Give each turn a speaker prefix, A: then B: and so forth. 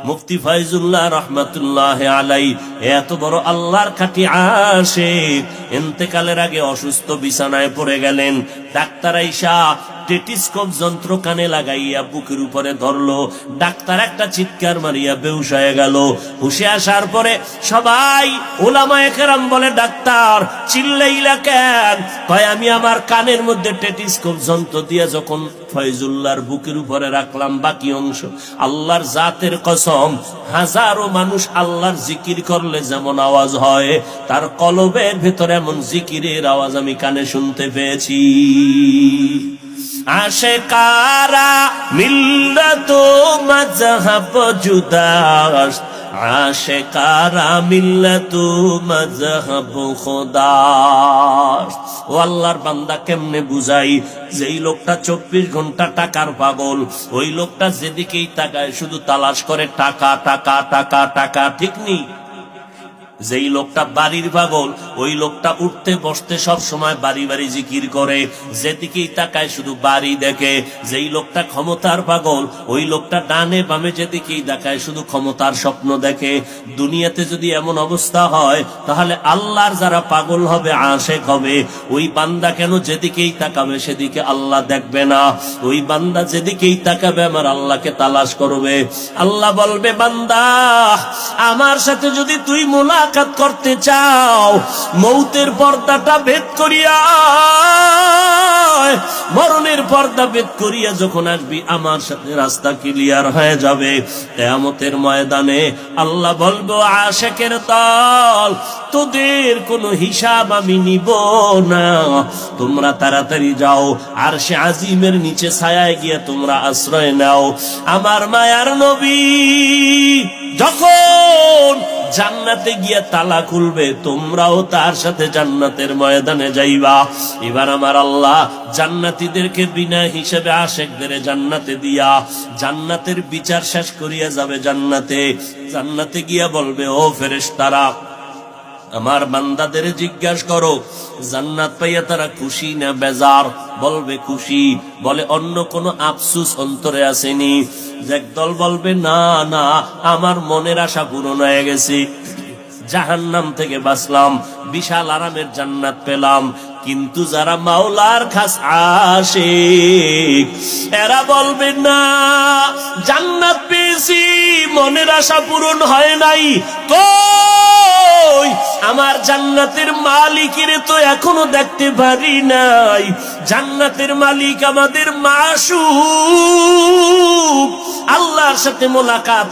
A: মুফতি ফয়জুল্লাহ রাহমাতুল্লাহ আলাইহি এত বড় আল্লাহর খাঁটি আশিক ইন্তেকালের আগে অসুস্থ বিছানায় পড়ে গেলেন। ডাক্তার আইসা টেটিস্কোপ যন্ত্র কানে লাগাইয়া বুকের উপরে ধরলো। ডাক্তার একটা চিৎকার মারিয়া বেহুশ হয়ে গেল। হুশে আসার পরে সবাই উলামায়ে কেরাম বলে, ডাক্তার চিল্লাইলা কেন? কয়, আমি আমার কানের মধ্যে টেটিস্কোপ যন্ত্র দিয়ে যখন ফয়জুল্লাহর বুকের উপরে রাখলাম, বাকি অংশ আল্লাহর জাতের কসম, হাজারো মানুষ আল্লাহর জিকির করলে যেমন আওয়াজ হয়, তার কলবের ভেতরে এমন জিকিরের আওয়াজ আমি কানে শুনতে পেয়েছি। আশেকারা মিল্লাত মাযহাব জুদাস, আশেকারা মিল্লাত মাযহাব খোদাস। ও আল্লাহর বান্দা, কেমনে বুঝাই? যেই লোকটা 24 ঘন্টা টাকার পাগল, ওই লোকটা যেদিকেই তাকায় শুধু তালাশ করে টাকা টাকা টাকা টাকা, ঠিক নেই? যেই লোকটা বাড়ির পাগল, ওই লোকটা উঠতে বসতে সব সময় বাড়ি বাড়ি জিকির করে, যেদিকেই তাকায় শুধু বাড়ি দেখে। যেই লোকটা ক্ষমতার পাগল, ওই লোকটা ডানে বামে যেদিকেই তাকায় শুধু ক্ষমতার স্বপ্ন দেখে। দুনিয়াতে যদি এমন অবস্থা হয়, তাহলে আল্লাহর যারা পাগল হবে, আশেক হবে, ওই বান্দা কেন যেদিকেই তাকাবে সেদিকে আল্লাহ দেখবে না? ওই বান্দা যেদিকেই তাকাবে আমার আল্লাহকে তালাশ করবে। আল্লাহ বলবে, বান্দা আমার সাথে যদি তুই মুলাকাত করতে চাও, মৌতের পর্দাটা ভেদ করিয়া, মরণের পর্দা ভেদ করিয়া যখন আসবি, আমার সাথে রাস্তা ক্লিয়ার হয়ে যাবে। কিয়ামতের ময়দানে আল্লাহ বলবো, আশেকের দল, তোদের কোনো হিসাব আমি নিব না, তোমরা তাড়াতাড়ি যাও, আরশে আজিমের নিচে ছায়ায় গিয়ে তোমরা আশ্রয় নাও। আমার মায়ার নবী যখন জান্নাতে গিয়ে তালা খুলবে, তোমরাও তার সাথে জান্নাতের ময়দানে যাইবা। এবার আমার আল্লাহ জান্নাতীদেরকে বিনা হিসেবে আশেকদের জান্নাতে দিয়া জান্নাতের বিচার শেষ করিয়া যাবে জান্নাতে। জান্নাতে গিয়া বলবে, ও ফেরেশতারা, আমার বান্দাদের জিজ্ঞাসা করো, জান্নাত পাইয়া তারা খুশি না বেজার? বলবে খুশি। বলে, অন্য কোনো আফসোস অন্তরে আসেনি? একদল বলবে, না না, আমার মনের আশা পূরণ হয়ে গেছে, জাহান্নাম থেকে বাঁচলাম, বিশাল আরামের জান্নাত পেলাম। কিন্তু যারা মাওলার খাস আশিক, এরা বলবে, না, জান্নাত পেয়েছি, মনের আশা পূরণ হয় নাই। কই, আমার জান্নাতের মালিকের তো এখনো দেখতে পারি নাই। জান্নাতের মালিক আমাদের মাশউক, আল্লাহর সাথে মোলাকাত